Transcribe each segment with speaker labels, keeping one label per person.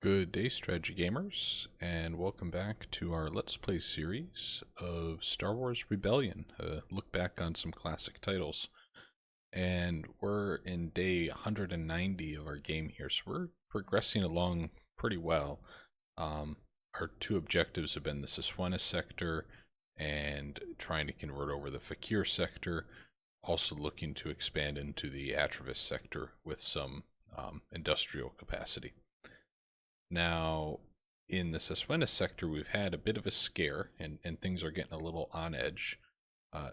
Speaker 1: Good day, strategy gamers, and welcome back to our Let's Play series of Star Wars Rebellion. Look back on some classic titles. And we're in day 190 of our game here, so we're progressing along pretty well. Our two objectives have been the Siswena sector and trying to convert over the Fakir sector, also looking to expand into the Atravis sector with some industrial capacity. Now, in the Siswena sector, we've had a bit of a scare, and things are getting a little on edge.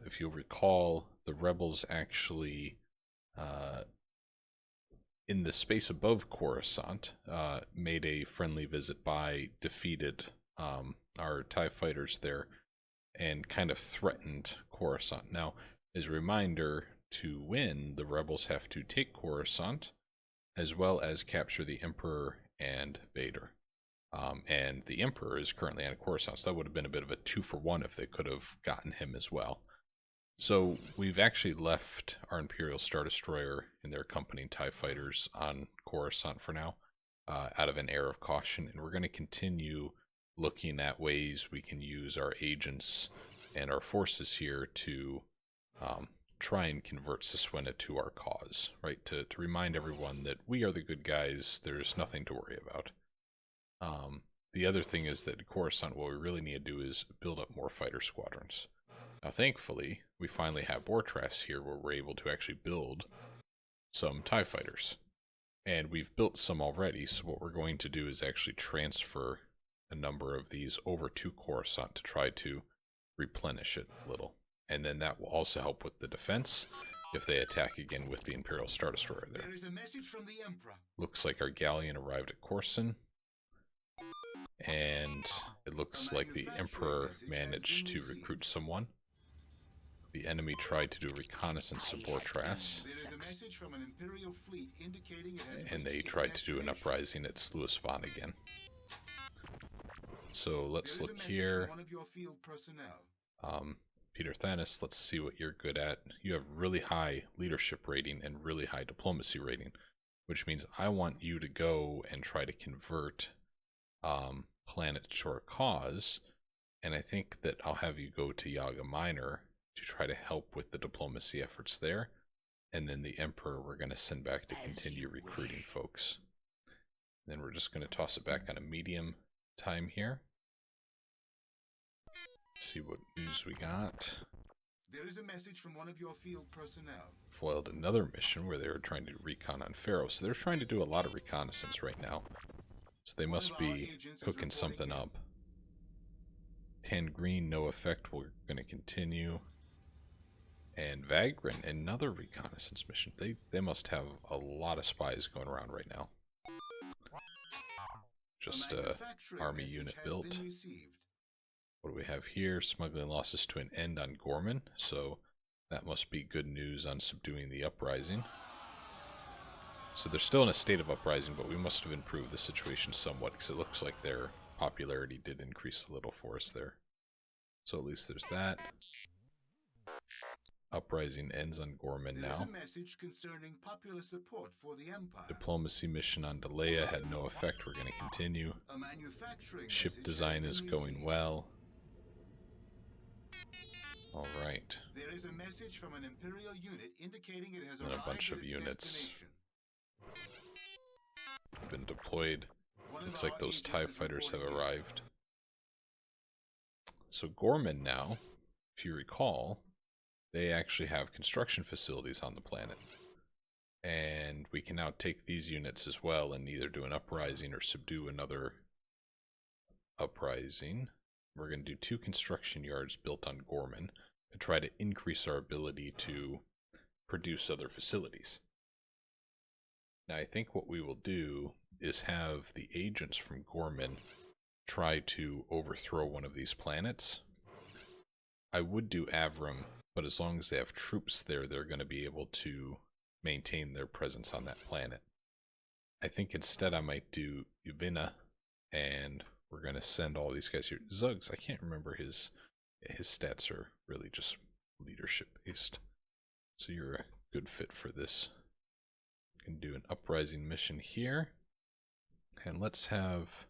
Speaker 1: If you'll recall, the rebels actually, in the space above Coruscant, made a friendly visit by, defeated our TIE fighters there, and kind of threatened Coruscant. Now, as a reminder, to win, the rebels have to take Coruscant, as well as capture the Emperor and Vader. And the Emperor is currently on Coruscant, so that would have been a bit of a 2-for-1 if they could have gotten him as well. So we've actually left our Imperial Star Destroyer and their accompanying TIE fighters on Coruscant for now, out of an air of caution, and we're going to continue looking at ways we can use our agents and our forces here to try and convert Siswena to our cause, right? To remind everyone that we are the good guys, there's nothing to worry about. The other thing is that at Coruscant, what we really need to do is build up more fighter squadrons. Now, thankfully, we finally have Bortras here where we're able to actually build some TIE fighters. And we've built some already, so what we're going to do is actually transfer a number of these over to Coruscant to try to replenish it a little. And then that will also help with the defense if they attack again with the Imperial Star Destroyer there.
Speaker 2: There is a message from the Emperor.
Speaker 1: Looks like our galleon arrived at Coruscant. And it looks like the Emperor managed to recruit someone. The enemy tried to do a reconnaissance of Bortras. And they tried to do an uprising at Sluis Van again. So let's look here. Peter Thanis, let's see what you're good at. You have really high leadership rating and really high diplomacy rating, which means I want you to go and try to convert planet to our cause, and I think that I'll have you go to Yaga Minor to try to help with the diplomacy efforts there, and then the Emperor we're going to send back to continue recruiting folks. Then we're just going to toss it back on a medium time here. See what news we got.
Speaker 2: There is a message from one of your field personnel.
Speaker 1: Foiled another mission where they were trying to recon on Pharaoh, so they're trying to do a lot of reconnaissance right now. So they must be cooking something up. Tan Green, no effect. We're going to continue. And Vagrin, another reconnaissance mission. They must have a lot of spies going around right now. Just a army unit built. What do we have here? Smuggling losses to an end on Gorman, so that must be good news on subduing the uprising. So they're still in a state of uprising, but we must have improved the situation somewhat, because it looks like their popularity did increase a little for us there. So at least there's that. Uprising ends on Gorman now. Diplomacy mission on Delea had no effect. We're going to continue. Ship design is going well. All right.
Speaker 2: There is a message from an Imperial unit indicating it has
Speaker 1: and a bunch of units have been deployed. Looks like those TIE fighters have arrived. So Gorman now, if you recall, they actually have construction facilities on the planet. And we can now take these units as well and either do an uprising or subdue another uprising. We're going to do 2 construction yards built on Gorman to try to increase our ability to produce other facilities. Now I think what we will do is have the agents from Gorman try to overthrow one of these planets. I would do Avram, but as long as they have troops there, they're going to be able to maintain their presence on that planet. I think instead I might do Ubina, and we're going to send all these guys here. Zuggs, I can't remember his stats are really just leadership based. So you're a good fit for this. You can do an uprising mission here. And let's have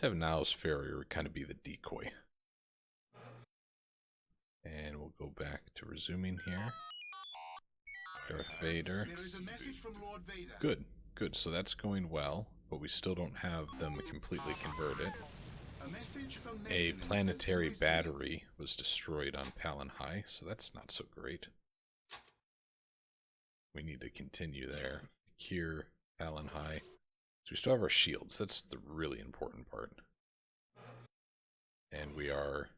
Speaker 1: Niles Farrier kind of be the decoy. And we'll go back to resuming here. Darth Vader.
Speaker 2: There is a message from Lord Vader.
Speaker 1: Good, good. So that's going well, but we still don't have them completely converted.
Speaker 2: A message from
Speaker 1: A
Speaker 2: maintenance
Speaker 1: planetary
Speaker 2: has been received.
Speaker 1: battery was destroyed on Palin High, so that's not so great. We need to continue there. Cure Palin High. So we still have our shields. That's the really important part. And we are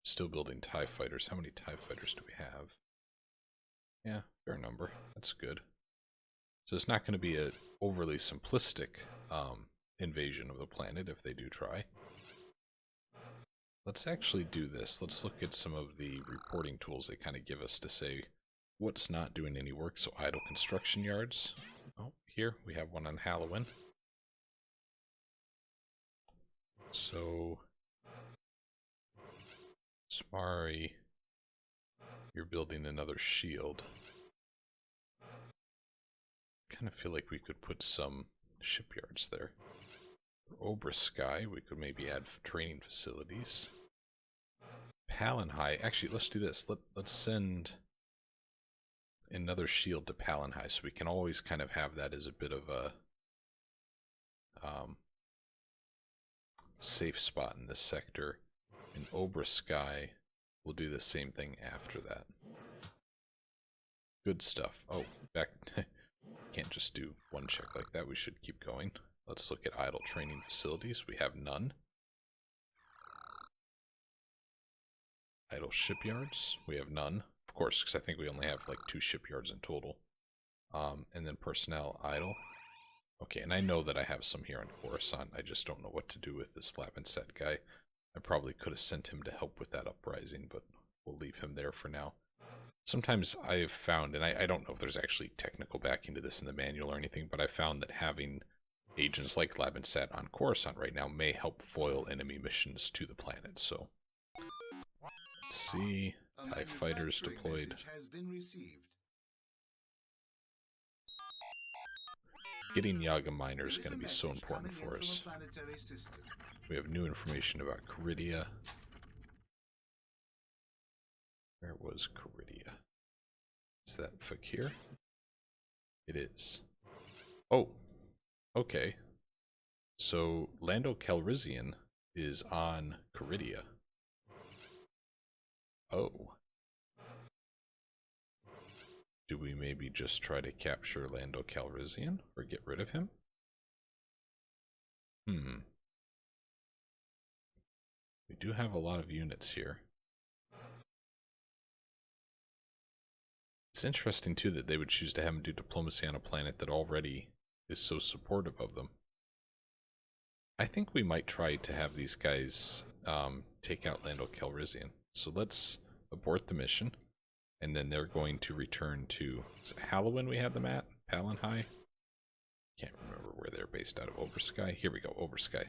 Speaker 1: still building TIE fighters. How many TIE fighters do we have? Yeah, fair number. That's good. So it's not going to be an overly simplistic invasion of the planet if they do try. Let's actually do this. Let's look at some of the reporting tools they kind of give us to say what's not doing any work. So idle construction yards. Oh, here we have one on Halloween. So Smari, you're building another shield. Kind of feel like we could put some shipyards there. For Obrasky, we could maybe add training facilities. Palin High, actually, let's do this. Let's send another shield to Palin High, so we can always kind of have that as a bit of a safe spot in this sector. And Obrasky will do the same thing after that. Good stuff. Oh, back. Can't just do one check like that. We should keep going. Let's look at idle training facilities. We have none. Idle shipyards. We have none. Of course, because I think we only have like 2 shipyards in total. And then personnel idle. Okay, and I know that I have some here on Coruscant. I just don't know what to do with this Labenset guy. I probably could have sent him to help with that uprising, but we'll leave him there for now. Sometimes I have found, and I don't know if there's actually technical backing to this in the manual or anything, but I found that having agents like Labenset on Coruscant right now may help foil enemy missions to the planet. So, let's see. TIE fighters deployed.
Speaker 2: Has been received.
Speaker 1: Getting Yaga miners is going to be so important for us. We have new information about Caridia. Where was Caridia? Is that Fakir? It is. Oh, okay. So Lando Calrissian is on Caridia. Oh. Do we maybe just try to capture Lando Calrissian or get rid of him? We do have a lot of units here. It's interesting too that they would choose to have him do diplomacy on a planet that already is so supportive of them. I think we might try to have these guys take out Lando Calrissian. So let's abort the mission. And then they're going to return to... Is it Halloween we had them at? Palin High? Can't remember where they're based out of. Obrasky? Here we go, Obrasky.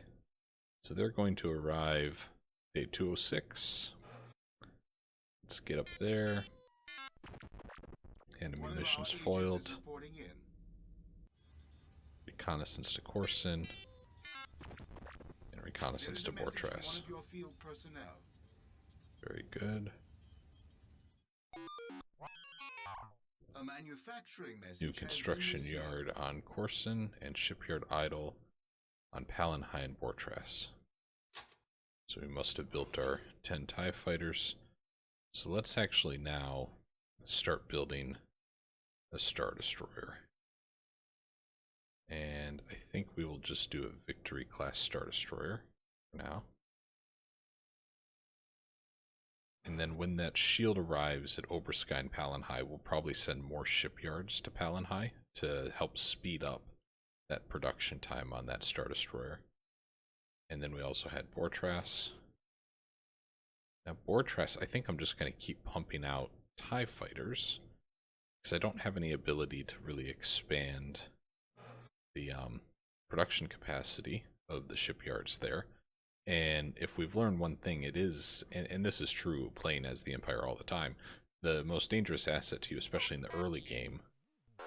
Speaker 1: So they're going to arrive day 206. Let's get up there. Enemy missions foiled. Reconnaissance to Coruscant. And reconnaissance to Bortras. Very good.
Speaker 2: A manufacturing message.
Speaker 1: New construction yard on Coruscant and shipyard idle on Palin High and Bortras. So we must have built our 10 TIE fighters. So let's actually now start building a Star Destroyer. And I think we will just do a Victory class Star Destroyer for now. And then when that shield arrives at Obrasky and Palin High, we'll probably send more shipyards to Palin High to help speed up that production time on that Star Destroyer. And then we also had Bortras. Now Bortras, I think I'm just going to keep pumping out TIE fighters, because I don't have any ability to really expand the production capacity of the shipyards there. And if we've learned one thing, it is, and this is true playing as the Empire all the time, the most dangerous asset to you, especially in the early game,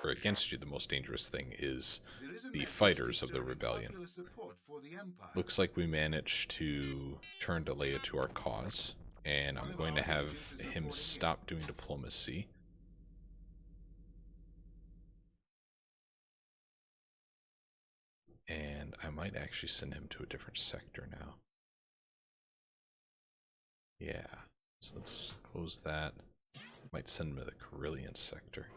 Speaker 1: or against you, the most dangerous thing is
Speaker 2: There is a
Speaker 1: the
Speaker 2: message
Speaker 1: fighters of the
Speaker 2: concerning
Speaker 1: rebellion.
Speaker 2: popular support for the Empire.
Speaker 1: Looks like we managed to turn Delia to our cause, and I'm going to have him stop doing diplomacy. And I might actually send him to a different sector now. Yeah, so let's close that. Might send him to the Carillion sector.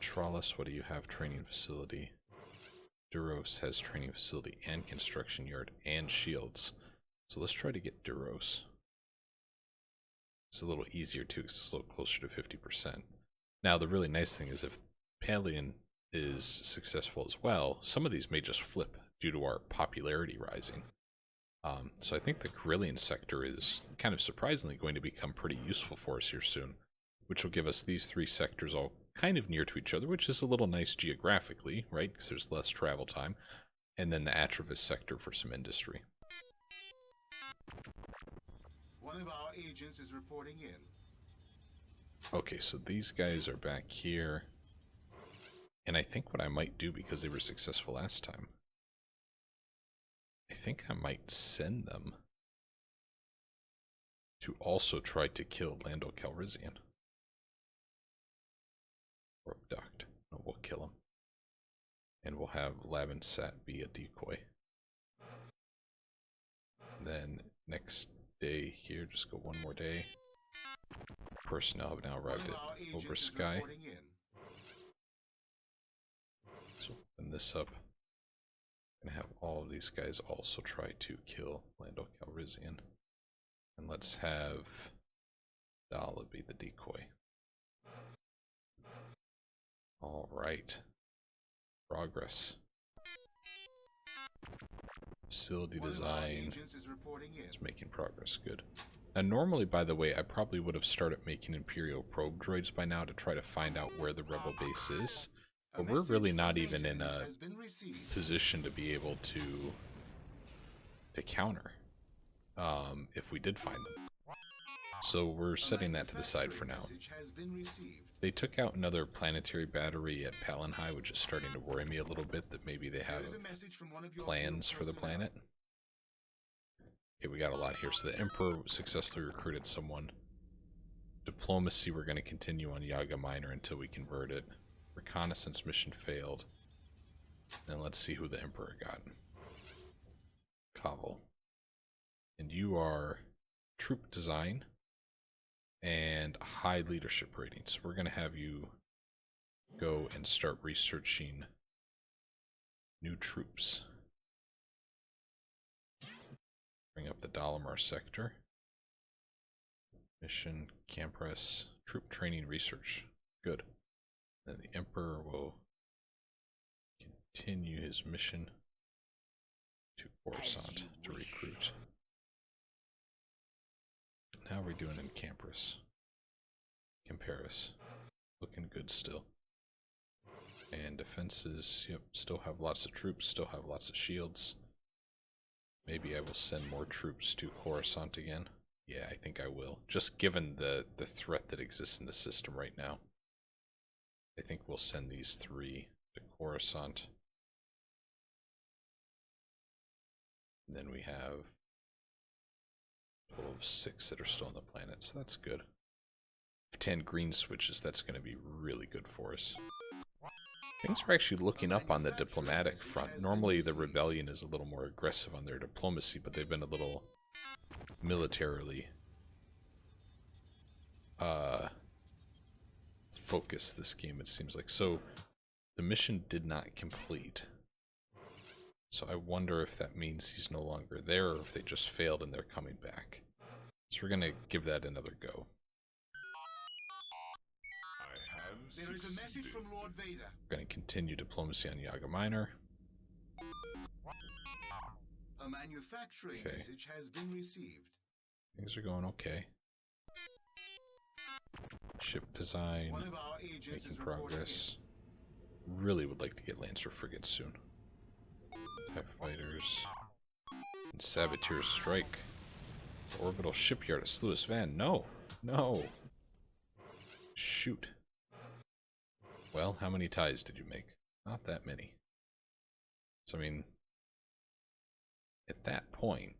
Speaker 1: Trollis, what do you have? Training facility. Duros has training facility and construction yard and shields. So let's try to get Duros. It's a little easier too, because it's a little closer to 50%. Now, the really nice thing is if Palion is successful as well, some of these may just flip due to our popularity rising. So I think the Carillion sector is kind of surprisingly going to become pretty useful for us here soon, which will give us these three sectors all kind of near to each other, which is a little nice geographically, right? Because there's less travel time. And then the Atravis sector for some industry.
Speaker 2: One of our agents is reporting in.
Speaker 1: Okay, so these guys are back here. And I think what I might do, because they were successful last time, I think I might send them to also try to kill Lando Calrissian. Or abduct. No, we'll kill him. And we'll have Lavinsat be a decoy. Then next day here, just go one more day. Personnel have now arrived at Over Sky. So open this up. I'm gonna have all of these guys also try to kill Lando Calrissian. And let's have Dala be the decoy. Alright. Progress. Facility design is making progress. Good. Now normally, by the way, I probably would have started making Imperial probe droids by now to try to find out where the rebel base is. But we're really not even in a position to be able to counter if we did find them. So we're setting that to the side for now. They took out another planetary battery at Palinhai, which is starting to worry me a little bit that maybe they have plans for the planet. Okay, we got a lot here. So the Emperor successfully recruited someone. Diplomacy, we're going to continue on Yaga Minor until we convert it. Reconnaissance mission failed. And let's see who the Emperor got. Kaval. And you are troop design and high leadership rating. So we're going to have you go and start researching new troops. Bring up the Dalamar sector. Mission, Campress, troop training research. Good. Then the Emperor will continue his mission to Coruscant to recruit. How are we doing in Campress? Camparis. Looking good still. And defenses, yep, still have lots of troops, still have lots of shields. Maybe I will send more troops to Coruscant again. Yeah, I think I will. Just given the threat that exists in the system right now. I think we'll send these three to Coruscant. And then we have a total of 6 that are still on the planet, so that's good. 10 green switches, that's going to be really good for us. Things are actually looking up on the diplomatic front. Normally the rebellion is a little more aggressive on their diplomacy, but they've been a little militarily focused this game, it seems like. So the mission did not complete. So I wonder if that means he's no longer there, or if they just failed and they're coming back. So we're going to give that another go.
Speaker 2: There is a message from Lord Vader.
Speaker 1: We're going to continue diplomacy on Yaga Minor.
Speaker 2: A manufacturing message has been received.
Speaker 1: Things are going okay. Ship design,
Speaker 2: One of our agents
Speaker 1: making
Speaker 2: is
Speaker 1: progress. Really would like to get Lancer frigates soon. TIE fighters. And Saboteurs strike. The orbital shipyard at Sluis Van. No! No! Shoot. Well, how many ties did you make? Not that many. So, I mean, at that point,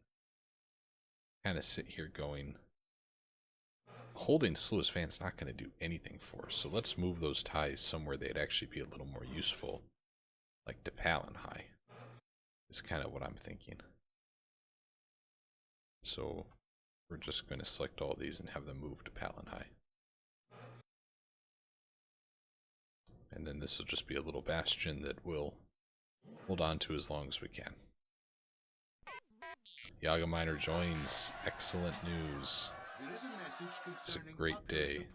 Speaker 1: kind of sit here going, holding slowest fan's not going to do anything for us. So let's move those ties somewhere they'd actually be a little more useful, like to Palin High. Is kind of what I'm thinking. So we're just going to select all these and have them move to Palin High. And then this will just be a little bastion that we'll hold on to as long as we can. Yaga Miner joins. Excellent news. It's a great day.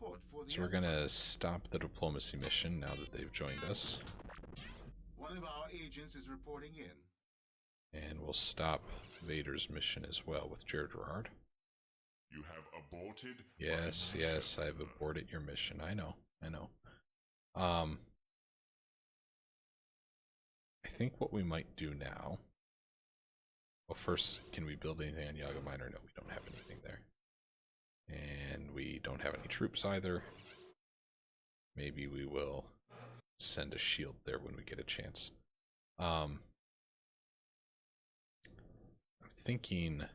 Speaker 1: So we're going to stop the diplomacy mission now that they've joined us.
Speaker 2: One of our agents is reporting in.
Speaker 1: And we'll stop Vader's mission as well with Jared Gerard.
Speaker 3: You have aborted?
Speaker 1: Yes, yes, I've aborted your mission. I know. I think what we might do now... Well, first, can we build anything on Yaga Miner? No, we don't have anything there. And we don't have any troops either. Maybe we will send a shield there when we get a chance. I'm thinking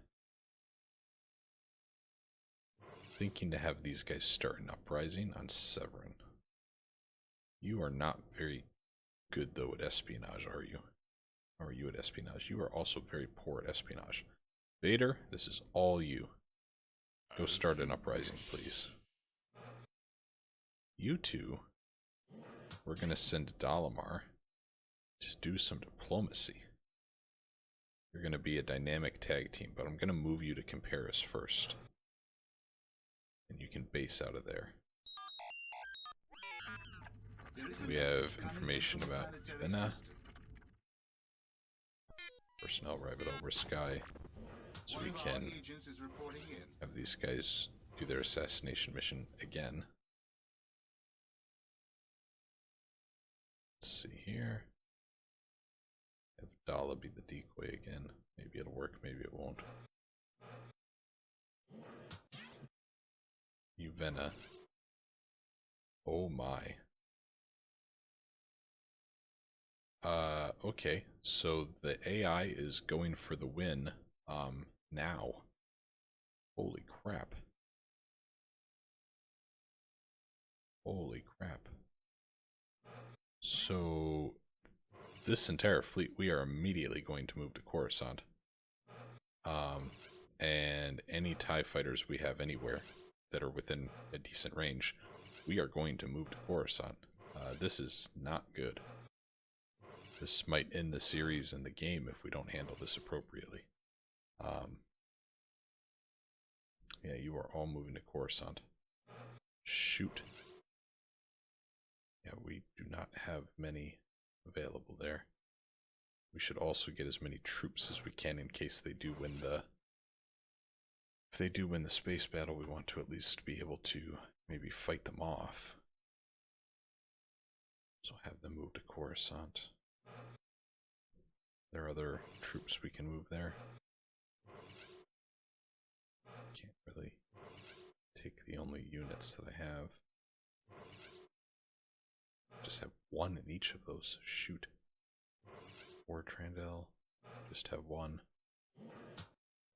Speaker 1: to have these guys start an uprising on Severin. You are not very good, though, at espionage, are you? How are you at espionage? You are also very poor at espionage. Vader, this is all you. Go start an uprising, please. You two, we're going to send Dalamar to do some diplomacy. You're going to be a dynamic tag team, but I'm going to move you to Comparis first. And you can base out of there. We have information about Vena. Personnel arrive at Over Sky. So we can have these guys do their assassination mission again. Let's see here. Have Dala be the decoy again. Maybe it'll work, maybe it won't. Uvena. Oh my. Okay, so the AI is going for the win, now. Holy crap. Holy crap. So, this entire fleet, we are immediately going to move to Coruscant. And any TIE fighters we have anywhere that are within a decent range, we are going to move to Coruscant. This is not good. This might end the series and the game if we don't handle this appropriately. Yeah, you are all moving to Coruscant. Shoot. Yeah, we do not have many available there. We should also get as many troops as we can in case they do win the... If they do win the space battle, we want to at least be able to maybe fight them off. So have them move to Coruscant. There are other troops we can move there. Can't really take the only units that I have. Just have one in each of those. Shoot. Or Trandel. Just have one.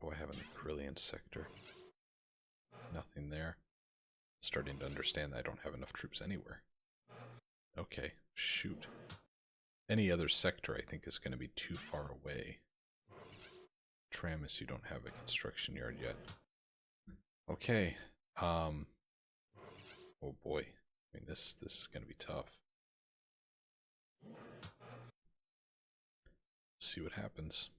Speaker 1: Oh, I have an Acrylian sector. Nothing there. Starting to understand that I don't have enough troops anywhere. Okay, shoot. Any other sector I think is going to be too far away. Tramis, you don't have a construction yard yet. Okay. Oh boy. I mean, this is going to be tough. Let's see what happens.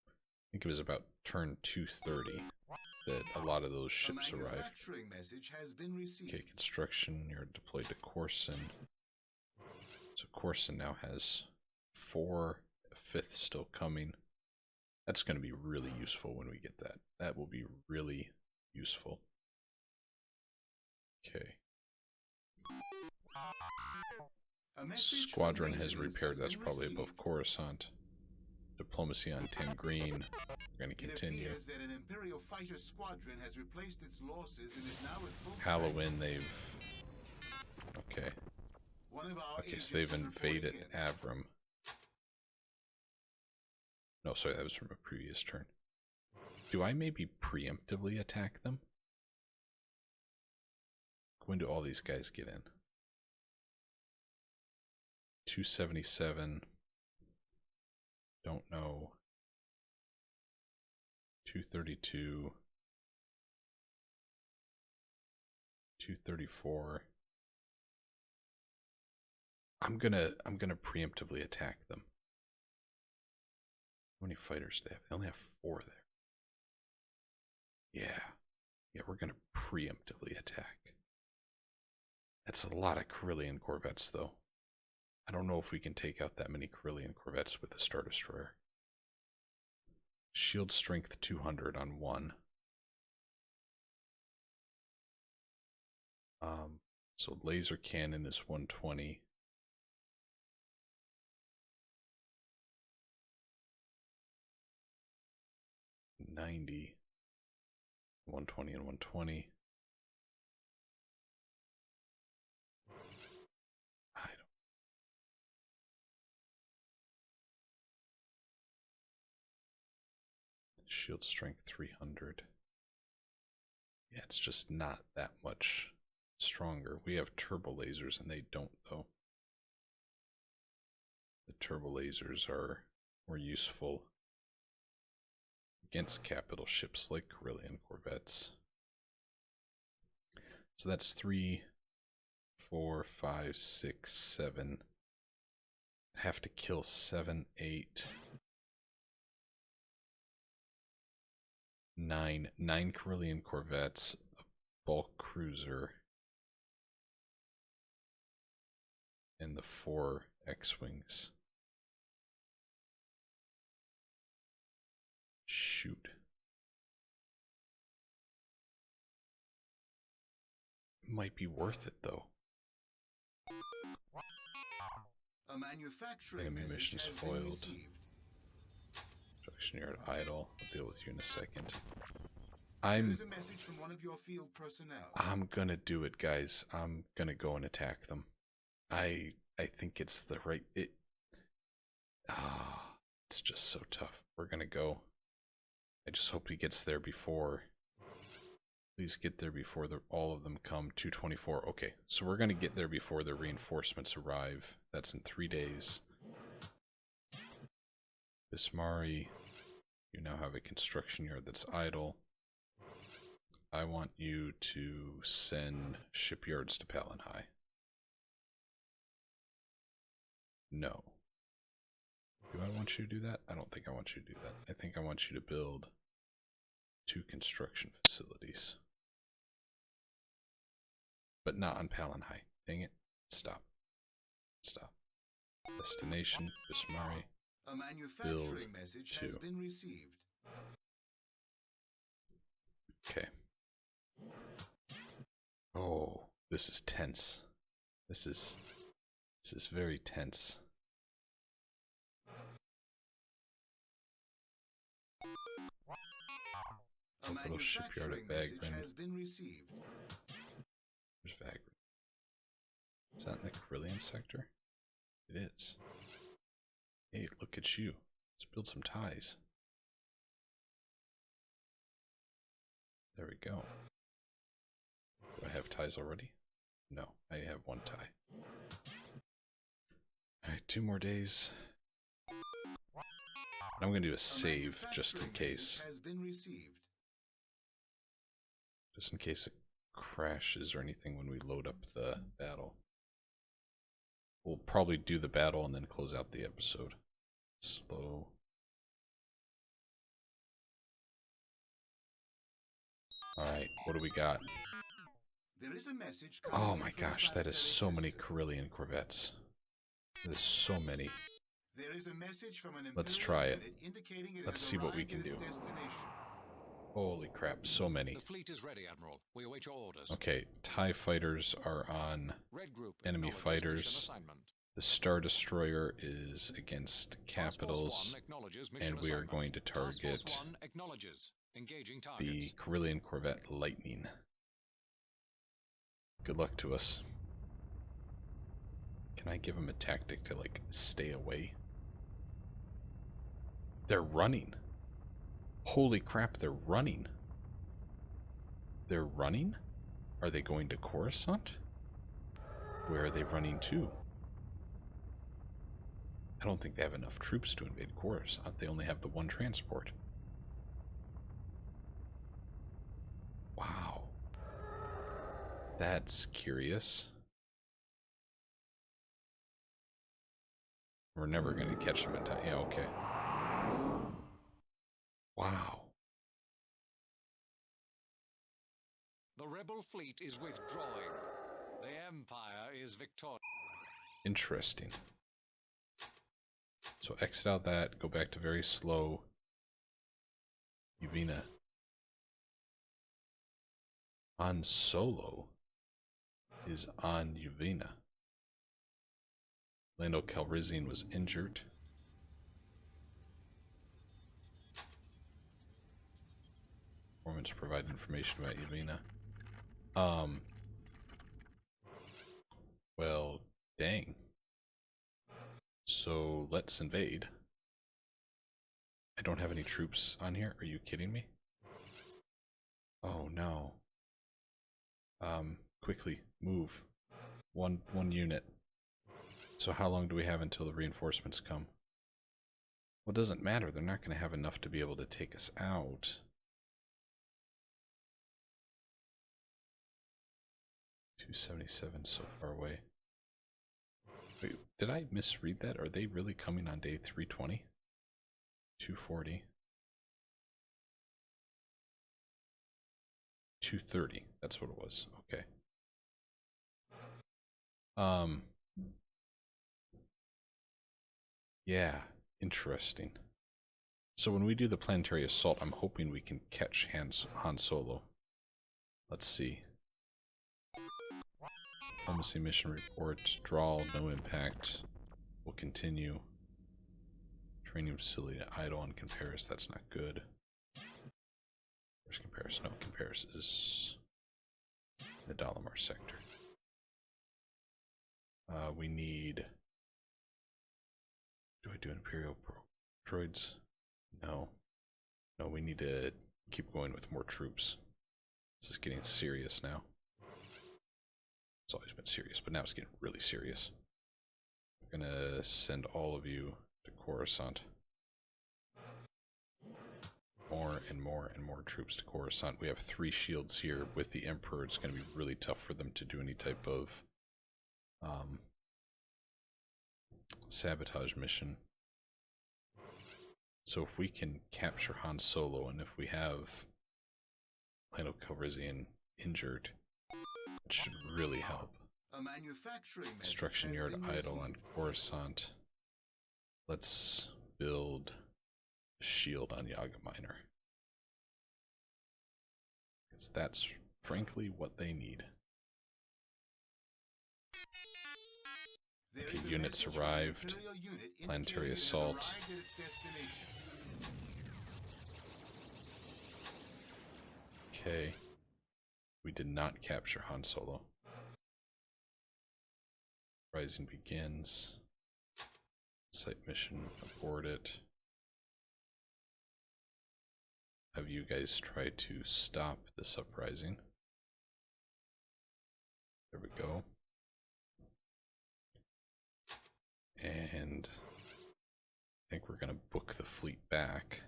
Speaker 1: I think it was about turn 230 that a lot of those ships arrived. Okay, construction, you're deployed to Coruscant. So Coruscant now has 4, a 5th still coming. That's going to be really useful when we get that. That will be really useful. Okay. Squadron has repaired, that's probably above Coruscant. Diplomacy on 10 green. We're going to continue. Halloween, they've... Okay.
Speaker 2: One of our
Speaker 1: Okay,
Speaker 2: agents
Speaker 1: so they've
Speaker 2: is reporting
Speaker 1: invaded
Speaker 2: in.
Speaker 1: Avram. No, sorry, that was from a previous turn. Do I maybe preemptively attack them? When do all these guys get in? 277. Don't know. 232. 234. I'm gonna preemptively attack them. How many fighters do they have? They only have 4 there. Yeah, we're gonna preemptively attack. That's a lot of Carillion corvettes, though. I don't know if we can take out that many Carillion corvettes with the Star Destroyer. Shield strength 200 on 1. So laser cannon is 120. $90. 120 and 120. I don't. Shield strength 300. Yeah, it's just not that much stronger. We have turbo lasers and they don't, though. The turbo lasers are more useful against capital ships like Carillion corvettes. So that's 3, 4, 5, 6, 7. I'd have to kill 7, 8, 9. 9 Carillion corvettes, a bulk cruiser, and the 4 X-Wings. Shoot. Might be worth it, though.
Speaker 2: A manufacturing
Speaker 1: Enemy
Speaker 2: message
Speaker 1: missions
Speaker 2: has been
Speaker 1: foiled.
Speaker 2: received.
Speaker 1: Production yard idle. I'll deal with you in a second.
Speaker 2: There is a message from one of your field personnel.
Speaker 1: I'm gonna do it, guys. I'm gonna go and attack them. I think it's the right. It's just so tough. We're gonna go. I just hope he gets there before. Please get there before all of them come. 224. Okay, so we're gonna get there before the reinforcements arrive. That's in 3 days. Bismari, you now have a construction yard that's idle. I want you to send shipyards to Palin High. No. Do I want you to do that? I don't think I want you to do that. I think I want you to build 2 construction facilities. But not on Palin High. Dang it. Stop. Stop. Destination, Bismari.
Speaker 2: A manufacturing message has been received.
Speaker 1: Okay. Oh, this is tense. This is very tense. Orbital shipyard at Vagrin.
Speaker 2: Has been received.
Speaker 1: Where's Vagrin? Is that in the Carillion sector? It is. Hey, look at you. Let's build some ties. There we go. Do I have ties already? No, I have 1 tie. Alright, 2 more days. I'm going to do a save just in case. Just in case it crashes or anything when we load up the battle. We'll probably do the battle and then close out the episode. Slow. Alright, what do we got?
Speaker 2: There is a message.
Speaker 1: Oh my gosh, that is so many Carillion corvettes. There's so many.
Speaker 2: There is a message from an
Speaker 1: Let's try it.
Speaker 2: It
Speaker 1: Let's see what we can do. Holy crap, so many.
Speaker 4: The fleet is ready, Admiral. We await your orders.
Speaker 1: Okay, TIE fighters are on
Speaker 4: Red Group
Speaker 1: enemy fighters. The Star Destroyer is against capitals, and we are going to target the Carillion corvette Lightning. Good luck to us. Can I give them a tactic to, like, stay away? They're running. Holy crap, they're running. They're running? Are they going to Coruscant? Where are they running to? I don't think they have enough troops to invade Coruscant. They only have the one transport. Wow. That's curious. We're never going to catch them in time. Yeah, okay. Wow.
Speaker 4: The rebel fleet is withdrawing. The Empire is victorious.
Speaker 1: Interesting. So exit out that, go back to very slow. Yuvina. Han Solo is on Yuvina. Lando Calrissian was injured. Performance provide information about Yuvina. Well, dang. So let's invade. I don't have any troops on here. Are you kidding me? Oh no. Quickly move. One unit. So how long do we have until the reinforcements come? Well, it doesn't matter. They're not going to have enough to be able to take us out. 277 so far away. Wait, did I misread that? Are they really coming on day 320? 240. 230. That's what it was. Okay. Yeah, interesting. So when we do the planetary assault, I'm hoping we can catch Han Solo. Let's see. Diplomacy mission report. Draw, no impact. Will continue. Training facility idle on Comparis. That's not good. Where's Comparis? No, Comparis is the Dalamar sector. We need... Do I do Imperial droids? No. No, we need to keep going with more troops. This is getting serious now. It's always been serious, but now it's getting really serious. I'm gonna send all of you to Coruscant. More and more and more troops to Coruscant. We have 3 shields here. With the Emperor, it's gonna be really tough for them to do any type of sabotage mission. So if we can capture Han Solo, and if we have Lando Calrissian injured, it should really help. Construction yard idle on Coruscant. Let's build a shield on Yaga Minor. Because that's frankly what they need. Okay, units arrived. Planetary assault. Okay. We did not capture Han Solo. Rising begins. Site mission, abort it. Have you guys try to stop this uprising? There we go. And I think we're going to book the fleet back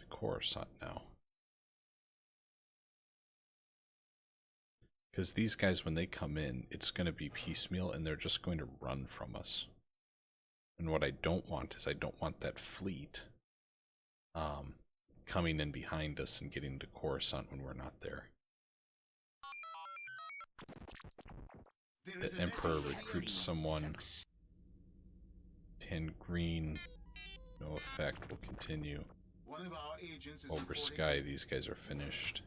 Speaker 1: to Coruscant now. Because these guys, when they come in, it's going to be piecemeal and they're just going to run from us. And what I don't want is I don't want that fleet coming in behind us and getting to Coruscant when we're not there. The Emperor recruits someone. 10 green, no effect, will continue. Over Sky, these guys are finished.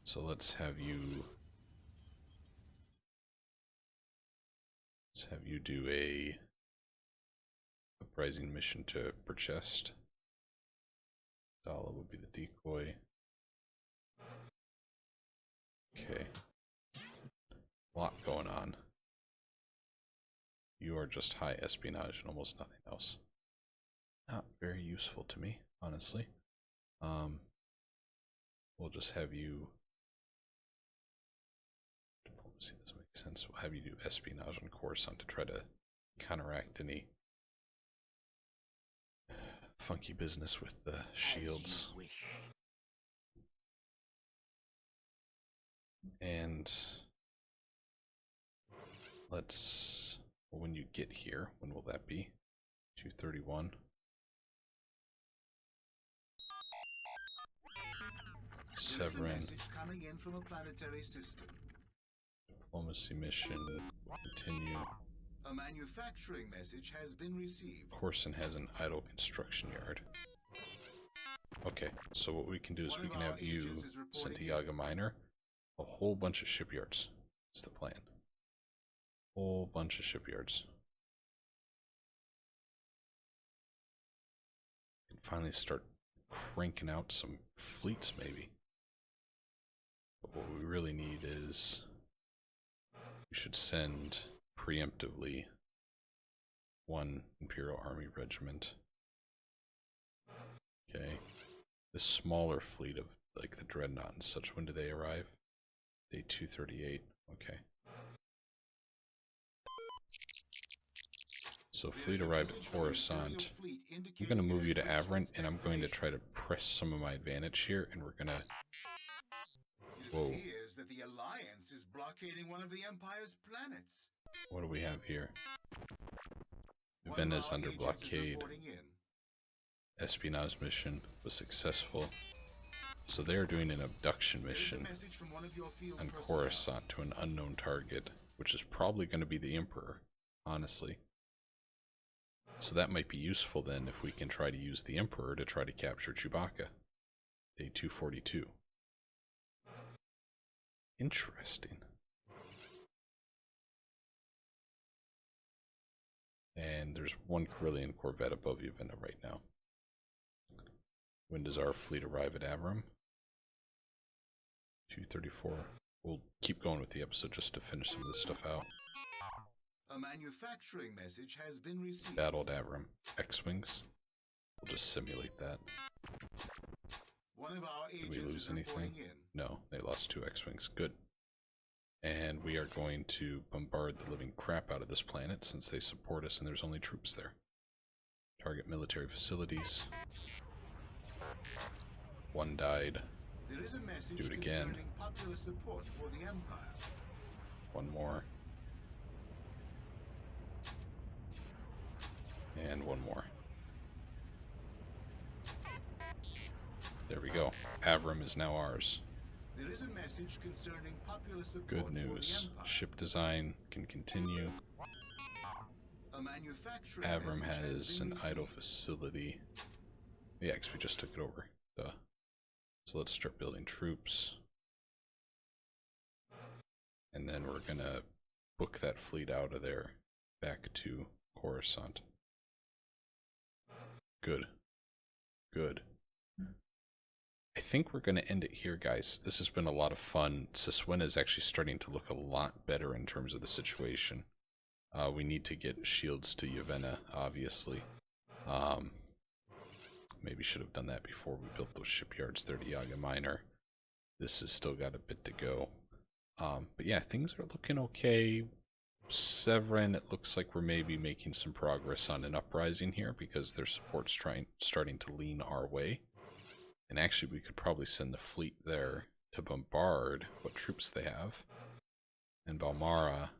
Speaker 1: So let's have you do a uprising mission to Burchest. Dala will be the decoy. Okay. A lot going on. you are just high espionage and almost nothing else. Not very useful to me, honestly. We'll just have you... Diplomacy doesn't make sense. We'll have you do espionage on Coruscant to try to counteract any funky business with the shields. And let's... When you get here, when will that be? 231. Severin.
Speaker 2: Coming in from a planetary system.
Speaker 1: Diplomacy mission. Continue.
Speaker 2: A manufacturing message has been received.
Speaker 1: Coruscant has an idle construction yard. Okay, so what we can do is we can have you sent to Yaga Minor. A whole bunch of shipyards is the plan. Whole bunch of shipyards. And finally start cranking out some fleets, maybe. But what we really need is we should send preemptively one Imperial Army regiment. Okay. The smaller fleet of like the Dreadnought and such, when do they arrive? Day 238. Okay. So fleet arrived at Coruscant. I'm going to move you to Avron, and I'm going to try to press some of my advantage here, and we're going to... Whoa.
Speaker 2: That the Alliance is blockading one of the Empire's planets.
Speaker 1: What do we have here? Vienna's under blockade. Espionage mission was successful. So they're doing an abduction mission on Coruscant to an unknown target, which is probably going to be the Emperor, honestly. So that might be useful then if we can try to use the Emperor to try to capture Chewbacca. Day 242. Interesting. And there's one Corellian corvette above Yavin right now. When does our fleet arrive at Avram? 234. We'll keep going with the episode just to finish some of this stuff out.
Speaker 2: A manufacturing message has been received.
Speaker 1: Battled Avram. X-Wings. We'll just simulate that.
Speaker 2: One of our
Speaker 1: Did we lose anything? No, they lost 2 X-Wings. Good. And we are going to bombard the living crap out of this planet since they support us and there's only troops there. Target military facilities. 1 died.
Speaker 2: There is a message
Speaker 1: do it again.
Speaker 2: Popular support for the Empire.
Speaker 1: 1 more. And 1 more. There we go. Avram is now ours.
Speaker 2: There is a message concerning popular support.
Speaker 1: Good news. Ship design can continue. Avram has an idle facility. Yeah, because we just took it over. Duh. So let's start building troops. And then we're gonna book that fleet out of there back to Coruscant. Good. Good. I think we're going to end it here, guys. This has been a lot of fun. Siswena is actually starting to look a lot better in terms of the situation. We need to get shields to Yavena, obviously. Maybe should have done that before we built those shipyards there to Yaga Minor. This has still got a bit to go. But yeah, things are looking okay. Severin, it looks like we're maybe making some progress on an uprising here because their support's starting to lean our way. And actually, we could probably send the fleet there to bombard what troops they have. And Balmara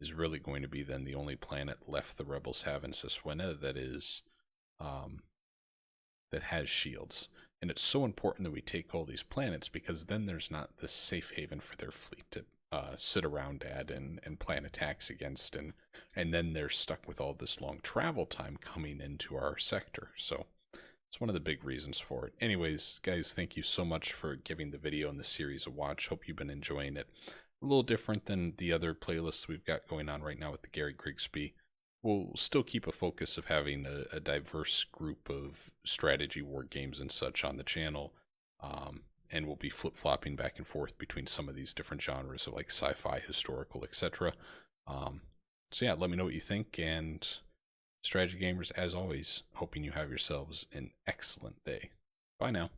Speaker 1: is really going to be then the only planet left the rebels have in Siswena that is that has shields. And it's so important that we take all these planets because then there's not this safe haven for their fleet to sit around at and plan attacks against, and then they're stuck with all this long travel time coming into our sector. So it's one of the big reasons for it. Anyways, guys, thank you so much for giving the video and the series a watch. Hope you've been enjoying it. A little different than the other playlists we've got going on right now with the Gary Grigsby. We'll still keep a focus of having a diverse group of strategy war games and such on the channel. And we'll be flip-flopping back and forth between some of these different genres of like sci-fi, historical, etc. So yeah, let me know what you think, and strategy gamers, as always, hoping you have yourselves an excellent day. Bye now.